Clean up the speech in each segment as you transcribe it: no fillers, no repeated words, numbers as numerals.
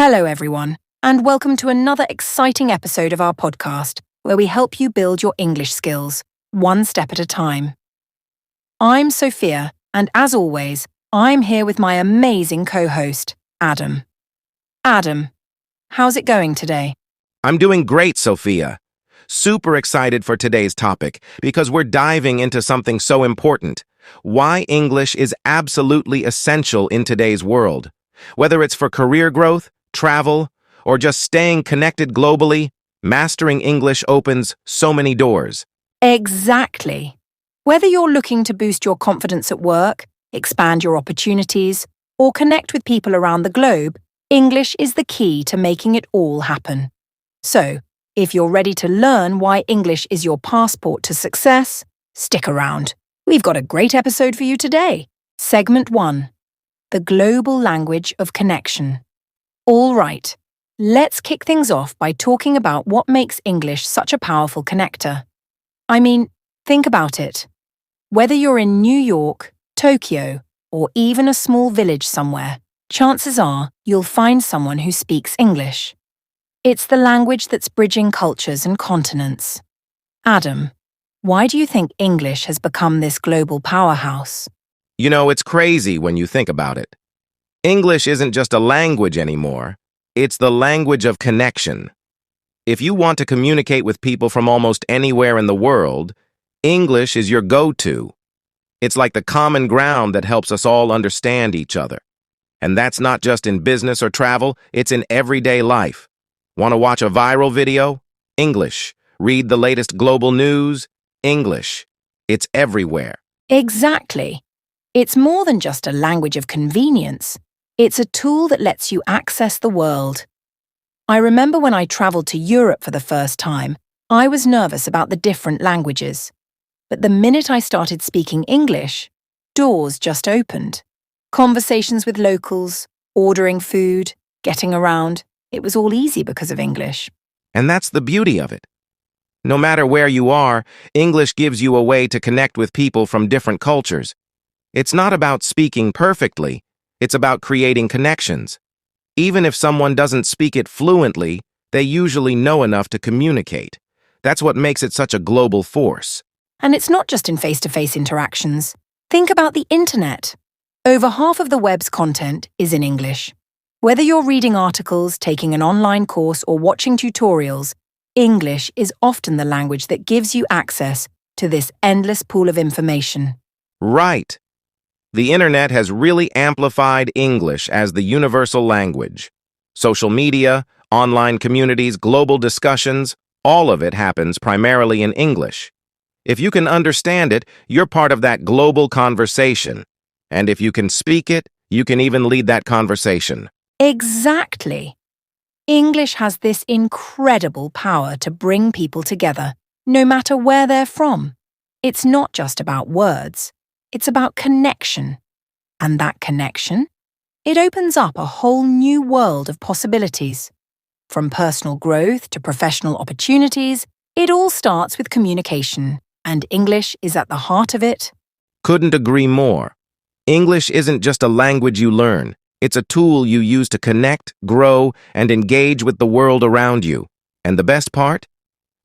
Hello, everyone, and welcome to another exciting episode of our podcast, where we help you build your English skills, one step at a time. I'm Sophia, and as always, I'm here with my amazing co-host, Adam. Adam, how's it going today? I'm doing great, Sophia. Super excited for today's topic because we're diving into something so important: why English is absolutely essential in today's world. Whether it's for career growth, travel, or just staying connected globally, mastering English opens so many doors. Exactly. Whether you're looking to boost your confidence at work, expand your opportunities, or connect with people around the globe, English is the key to making it all happen. So, if you're ready to learn why English is your passport to success, stick around. We've got a great episode for you today. Segment 1. The Global Language of Connection. All right, let's kick things off by talking about what makes English such a powerful connector. I mean, think about it. Whether you're in New York, Tokyo, or even a small village somewhere, chances are you'll find someone who speaks English. It's the language that's bridging cultures and continents. Adam, why do you think English has become this global powerhouse? You know, it's crazy when you think about it. English isn't just a language anymore. It's the language of connection. If you want to communicate with people from almost anywhere in the world, English is your go-to. It's like the common ground that helps us all understand each other. And that's not just in business or travel, it's in everyday life. Want to watch a viral video? English. Read the latest global news? English. It's everywhere. Exactly. It's more than just a language of convenience. It's a tool that lets you access the world. I remember when I traveled to Europe for the first time, I was nervous about the different languages. But the minute I started speaking English, doors just opened. Conversations with locals, ordering food, getting around, it was all easy because of English. And that's the beauty of it. No matter where you are, English gives you a way to connect with people from different cultures. It's not about speaking perfectly, it's about creating connections. Even if someone doesn't speak it fluently, they usually know enough to communicate. That's what makes it such a global force. And it's not just in face-to-face interactions. Think about the internet. Over half of the web's content is in English. Whether you're reading articles, taking an online course, or watching tutorials, English is often the language that gives you access to this endless pool of information. Right. The internet has really amplified English as the universal language. Social media, online communities, global discussions, all of it happens primarily in English. If you can understand it, you're part of that global conversation. And if you can speak it, you can even lead that conversation. Exactly. English has this incredible power to bring people together, no matter where they're from. It's not just about words. It's about connection. And that connection? It opens up a whole new world of possibilities. From personal growth to professional opportunities, it all starts with communication, and English is at the heart of it. Couldn't agree more. English isn't just a language you learn. It's a tool you use to connect, grow, and engage with the world around you. And the best part?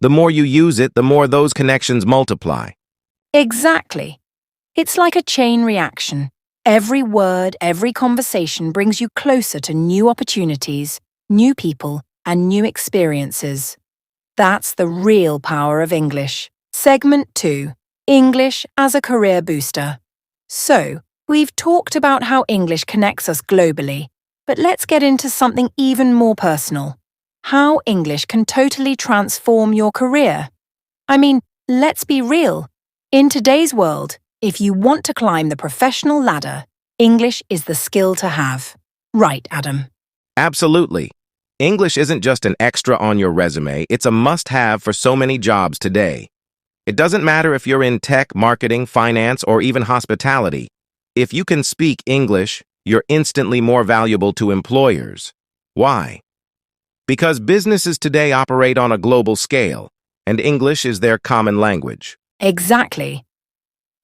The more you use it, the more those connections multiply. Exactly. It's like a chain reaction. Every word, every conversation brings you closer to new opportunities, new people, and new experiences. That's the real power of English. Segment 2. English as a career booster. So, we've talked about how English connects us globally, but let's get into something even more personal. How English can totally transform your career. I mean, let's be real. In today's world, if you want to climb the professional ladder, English is the skill to have. Right, Adam? Absolutely. English isn't just an extra on your resume, it's a must-have for so many jobs today. It doesn't matter if you're in tech, marketing, finance, or even hospitality. If you can speak English, you're instantly more valuable to employers. Why? Because businesses today operate on a global scale, and English is their common language. Exactly.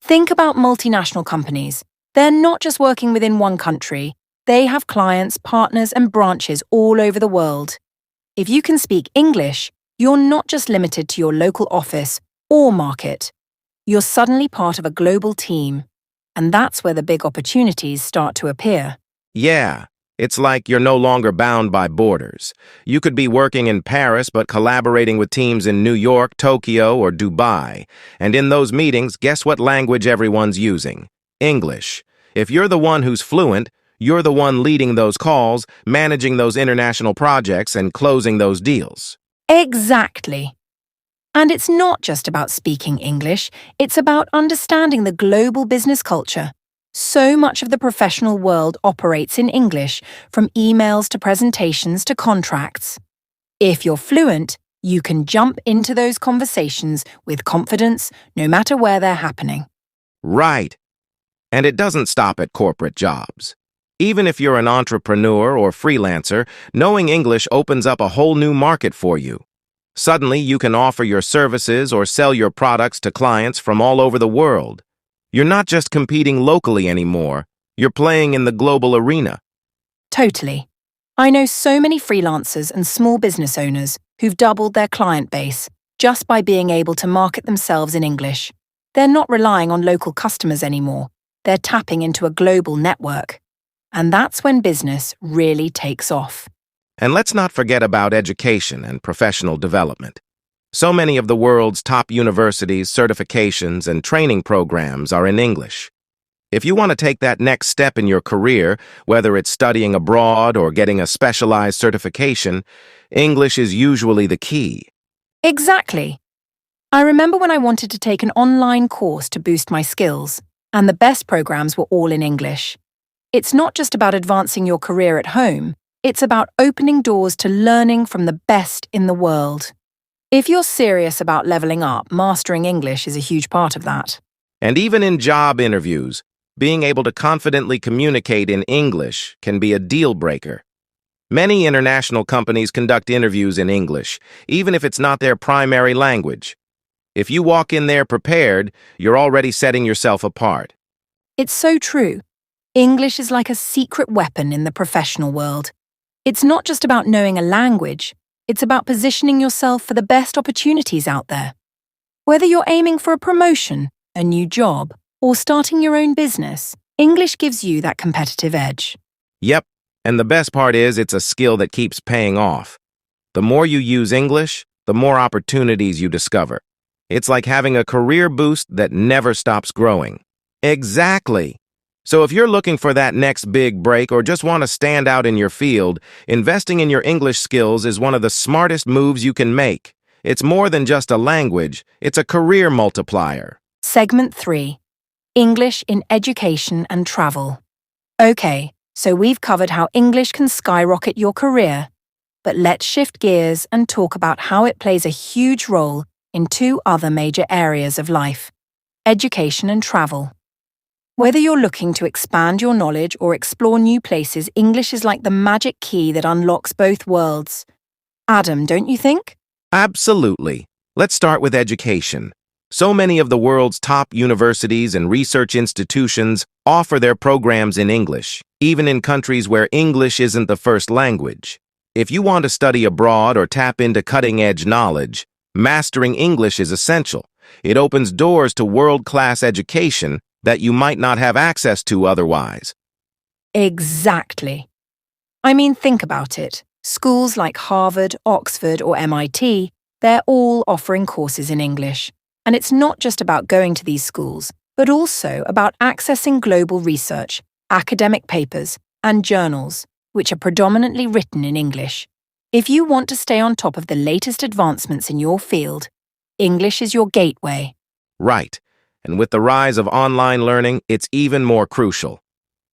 Think about multinational companies. They're not just working within one country. They have clients, partners, and branches all over the world. If you can speak English, you're not just limited to your local office or market. You're suddenly part of a global team. And that's where the big opportunities start to appear. Yeah, it's like you're no longer bound by borders. You could be working in Paris but collaborating with teams in New York, Tokyo, or Dubai. And in those meetings, guess what language everyone's using? English. If you're the one who's fluent, you're the one leading those calls, managing those international projects, and closing those deals. Exactly. And it's not just about speaking English, it's about understanding the global business culture. So much of the professional world operates in English, from emails to presentations to contracts. If you're fluent, you can jump into those conversations with confidence, no matter where they're happening. Right. And it doesn't stop at corporate jobs. Even if you're an entrepreneur or freelancer, knowing English opens up a whole new market for you. Suddenly, you can offer your services or sell your products to clients from all over the world. You're not just competing locally anymore, you're playing in the global arena. Totally. I know so many freelancers and small business owners who've doubled their client base just by being able to market themselves in English. They're not relying on local customers anymore. They're tapping into a global network. And that's when business really takes off. And let's not forget about education and professional development. So many of the world's top universities, certifications, and training programs are in English. If you want to take that next step in your career, whether it's studying abroad or getting a specialized certification, English is usually the key. Exactly. I remember when I wanted to take an online course to boost my skills, and the best programs were all in English. It's not just about advancing your career at home, it's about opening doors to learning from the best in the world. If you're serious about leveling up, mastering English is a huge part of that. And even in job interviews, being able to confidently communicate in English can be a deal breaker. Many international companies conduct interviews in English, even if it's not their primary language. If you walk in there prepared, you're already setting yourself apart. It's so true. English is like a secret weapon in the professional world. It's not just about knowing a language, it's about positioning yourself for the best opportunities out there. Whether you're aiming for a promotion, a new job, or starting your own business, English gives you that competitive edge. Yep, and the best part is it's a skill that keeps paying off. The more you use English, the more opportunities you discover. It's like having a career boost that never stops growing. Exactly. So if you're looking for that next big break or just want to stand out in your field, investing in your English skills is one of the smartest moves you can make. It's more than just a language, it's a career multiplier. Segment 3. English in Education and Travel. Okay, so we've covered how English can skyrocket your career. But let's shift gears and talk about how it plays a huge role in two other major areas of life: education and travel. Whether you're looking to expand your knowledge or explore new places, English is like the magic key that unlocks both worlds. Adam, don't you think? Absolutely. Let's start with education. So many of the world's top universities and research institutions offer their programs in English, even in countries where English isn't the first language. If you want to study abroad or tap into cutting-edge knowledge, mastering English is essential. It opens doors to world-class education that you might not have access to otherwise. Exactly. I mean, think about it. Schools like Harvard, Oxford, or MIT, they're all offering courses in English. And it's not just about going to these schools, but also about accessing global research, academic papers, and journals, which are predominantly written in English. If you want to stay on top of the latest advancements in your field, English is your gateway. Right. And with the rise of online learning, it's even more crucial.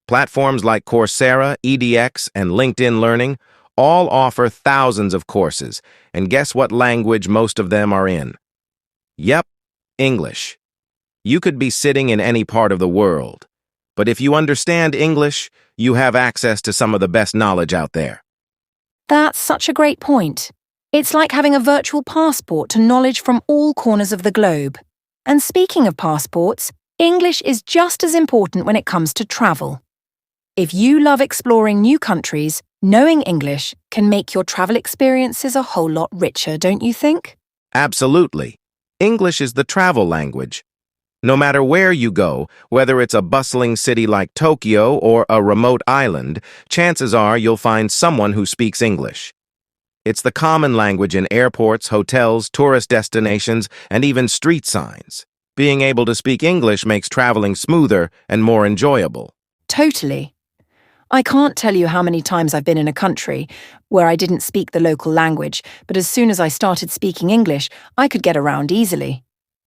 Platforms like Coursera, edX, and LinkedIn Learning all offer thousands of courses, and guess what language most of them are in? Yep, English. You could be sitting in any part of the world, but if you understand English, you have access to some of the best knowledge out there. That's such a great point. It's like having a virtual passport to knowledge from all corners of the globe. And speaking of passports, English is just as important when it comes to travel. If you love exploring new countries, knowing English can make your travel experiences a whole lot richer, don't you think? Absolutely. English is the travel language. No matter where you go, whether it's a bustling city like Tokyo or a remote island, chances are you'll find someone who speaks English. It's the common language in airports, hotels, tourist destinations, and even street signs. Being able to speak English makes traveling smoother and more enjoyable. Totally. I can't tell you how many times I've been in a country where I didn't speak the local language, but as soon as I started speaking English, I could get around easily.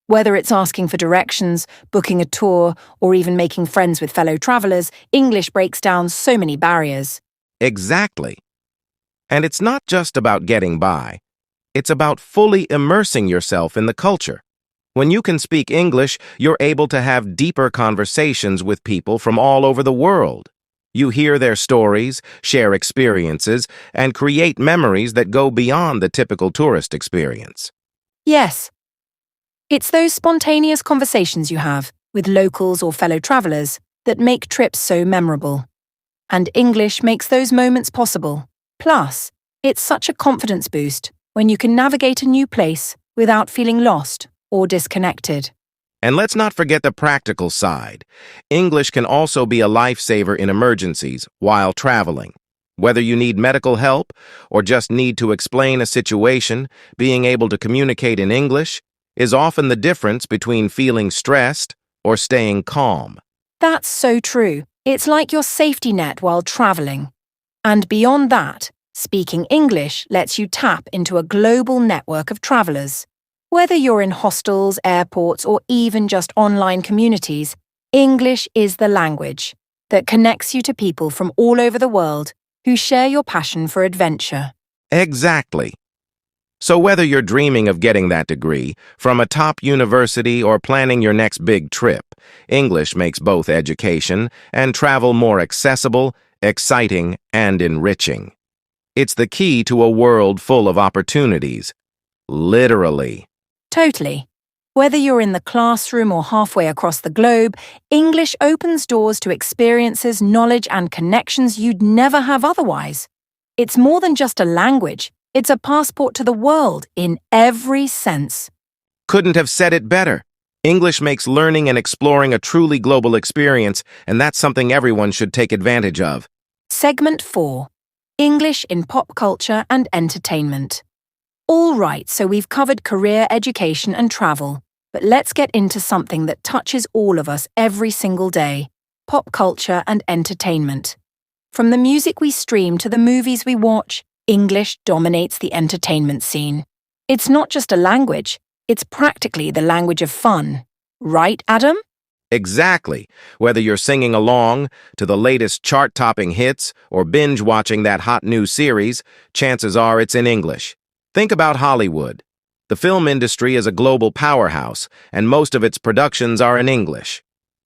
Whether it's asking for directions, booking a tour, or even making friends with fellow travelers, English breaks down so many barriers. Exactly. And it's not just about getting by. It's about fully immersing yourself in the culture. When you can speak English, you're able to have deeper conversations with people from all over the world. You hear their stories, share experiences, and create memories that go beyond the typical tourist experience. Yes. It's those spontaneous conversations you have with locals or fellow travelers that make trips so memorable. And English makes those moments possible. Plus, it's such a confidence boost when you can navigate a new place without feeling lost or disconnected. And let's not forget the practical side. English can also be a lifesaver in emergencies while traveling. Whether you need medical help or just need to explain a situation, being able to communicate in English is often the difference between feeling stressed or staying calm. That's so true. It's like your safety net while traveling. And beyond that, speaking English lets you tap into a global network of travelers. Whether you're in hostels, airports, or even just online communities, English is the language that connects you to people from all over the world who share your passion for adventure. Exactly. So whether you're dreaming of getting that degree from a top university or planning your next big trip, English makes both education and travel more accessible, exciting, and enriching. It's the key to a world full of opportunities. Literally. Totally. Whether you're in the classroom or halfway across the globe, English opens doors to experiences, knowledge, and connections you'd never have otherwise. It's more than just a language. It's a passport to the world in every sense. Couldn't have said it better. English makes learning and exploring a truly global experience, and that's something everyone should take advantage of. Segment 4. English in Pop Culture and Entertainment. All right, so we've covered career, education, and travel. But let's get into something that touches all of us every single day. Pop culture and entertainment. From the music we stream to the movies we watch, English dominates the entertainment scene. It's not just a language, it's practically the language of fun. Right, Adam? Exactly. Whether you're singing along to the latest chart-topping hits or binge-watching that hot new series, chances are it's in English. Think about Hollywood. The film industry is a global powerhouse, and most of its productions are in English.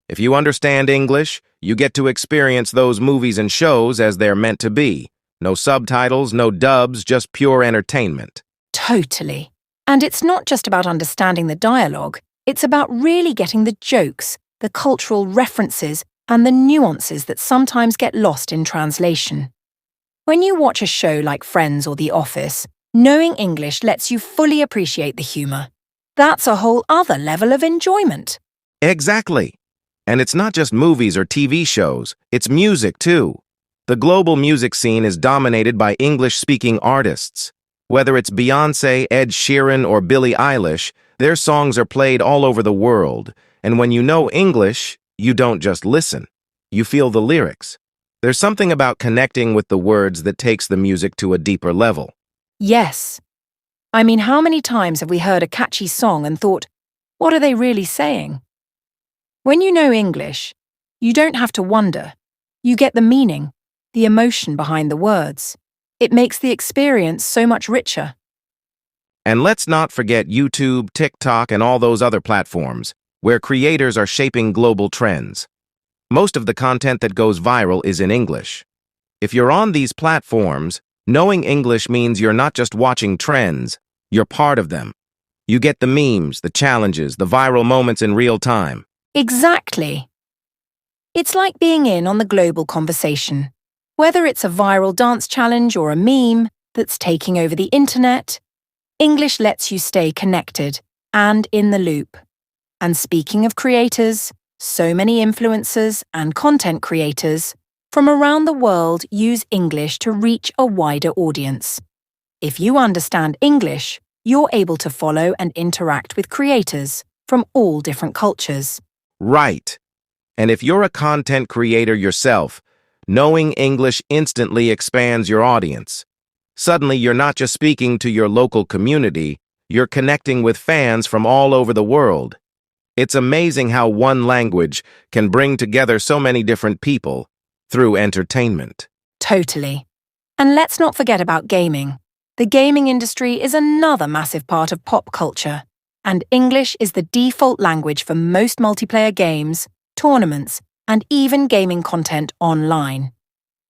If you understand English, you get to experience those movies and shows as they're meant to be. No subtitles, no dubs, just pure entertainment. Totally. And it's not just about understanding the dialogue, it's about really getting the jokes, the cultural references, and the nuances that sometimes get lost in translation. When you watch a show like Friends or The Office, knowing English lets you fully appreciate the humor. That's a whole other level of enjoyment. Exactly. And it's not just movies or TV shows, it's music too. The global music scene is dominated by English-speaking artists. Whether it's Beyoncé, Ed Sheeran, or Billie Eilish, their songs are played all over the world. And when you know English, you don't just listen. You feel the lyrics. There's something about connecting with the words that takes the music to a deeper level. Yes. I mean, how many times have we heard a catchy song and thought, what are they really saying? When you know English, you don't have to wonder. You get the meaning, the emotion behind the words. It makes the experience so much richer. And let's not forget YouTube, TikTok, and all those other platforms, where creators are shaping global trends. Most of the content that goes viral is in English. If you're on these platforms, knowing English means you're not just watching trends, you're part of them. You get the memes, the challenges, the viral moments in real time. Exactly. It's like being in on the global conversation. Whether it's a viral dance challenge or a meme that's taking over the internet, English lets you stay connected and in the loop. And speaking of creators, so many influencers and content creators from around the world use English to reach a wider audience. If you understand English, you're able to follow and interact with creators from all different cultures. Right. And if you're a content creator yourself, knowing English instantly expands your audience. Suddenly, you're not just speaking to your local community, you're connecting with fans from all over the world. It's amazing how one language can bring together so many different people through entertainment. Totally. And let's not forget about gaming. The gaming industry is another massive part of pop culture, and English is the default language for most multiplayer games, tournaments, and even gaming content online.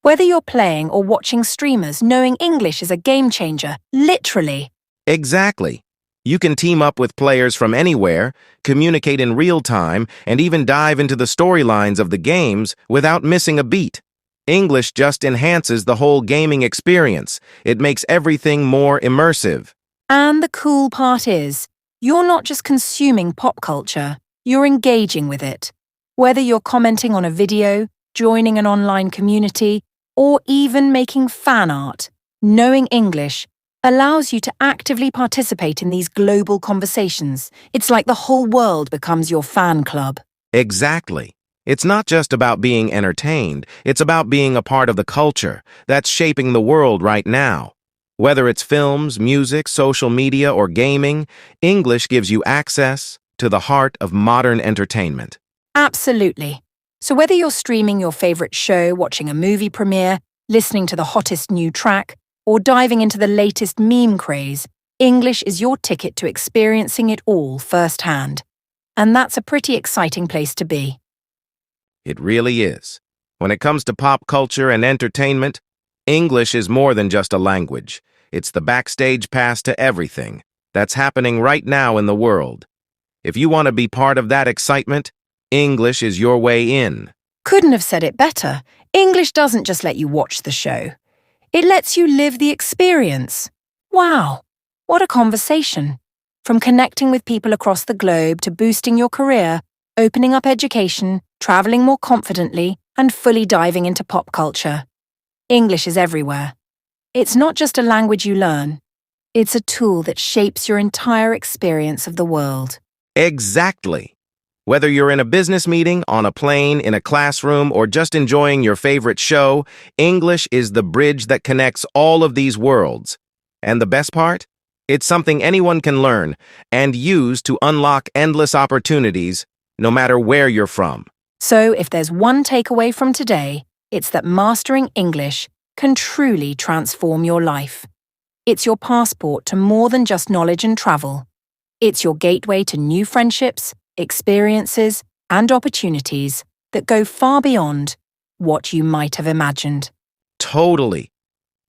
Whether you're playing or watching streamers, knowing English is a game changer, literally. Exactly. You can team up with players from anywhere, communicate in real time, and even dive into the storylines of the games without missing a beat. English just enhances the whole gaming experience. It makes everything more immersive. And the cool part is, you're not just consuming pop culture, you're engaging with it. Whether you're commenting on a video, joining an online community, or even making fan art, knowing English allows you to actively participate in these global conversations. It's like the whole world becomes your fan club. Exactly. It's not just about being entertained, it's about being a part of the culture that's shaping the world right now. Whether it's films, music, social media, or gaming, English gives you access to the heart of modern entertainment. Absolutely. So whether you're streaming your favorite show, watching a movie premiere, listening to the hottest new track, or diving into the latest meme craze, English is your ticket to experiencing it all firsthand. And that's a pretty exciting place to be. It really is. When it comes to pop culture and entertainment, English is more than just a language. It's the backstage pass to everything that's happening right now in the world. If you want to be part of that excitement, English is your way in. Couldn't have said it better. English doesn't just let you watch the show. It lets you live the experience. Wow, what a conversation. From connecting with people across the globe to boosting your career, opening up education, traveling more confidently, and fully diving into pop culture. English is everywhere. It's not just a language you learn. It's a tool that shapes your entire experience of the world. Exactly. Whether you're in a business meeting, on a plane, in a classroom, or just enjoying your favorite show, English is the bridge that connects all of these worlds. And the best part? It's something anyone can learn and use to unlock endless opportunities, no matter where you're from. So if there's one takeaway from today, it's that mastering English can truly transform your life. It's your passport to more than just knowledge and travel. It's your gateway to new friendships, experiences, and opportunities that go far beyond what you might have imagined. Totally.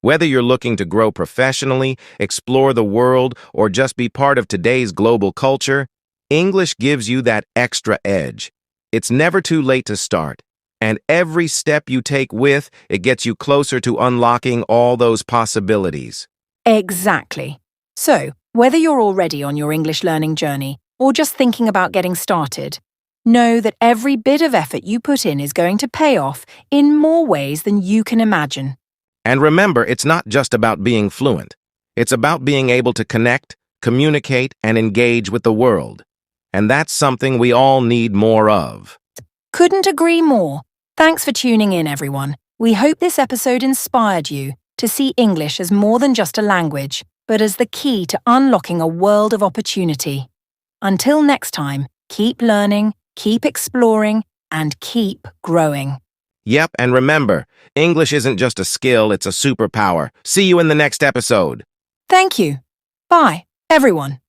Whether you're looking to grow professionally, explore the world, or just be part of today's global culture, English gives you that extra edge. It's never too late to start, and every step you take with it gets you closer to unlocking all those possibilities. Exactly. So, whether you're already on your English learning journey or just thinking about getting started, know that every bit of effort you put in is going to pay off in more ways than you can imagine. And remember, it's not just about being fluent. It's about being able to connect, communicate, and engage with the world. And that's something we all need more of. Couldn't agree more. Thanks for tuning in, everyone. We hope this episode inspired you to see English as more than just a language, but as the key to unlocking a world of opportunity. Until next time, keep learning, keep exploring, and keep growing. Yep, and remember, English isn't just a skill, it's a superpower. See you in the next episode. Thank you. Bye, everyone.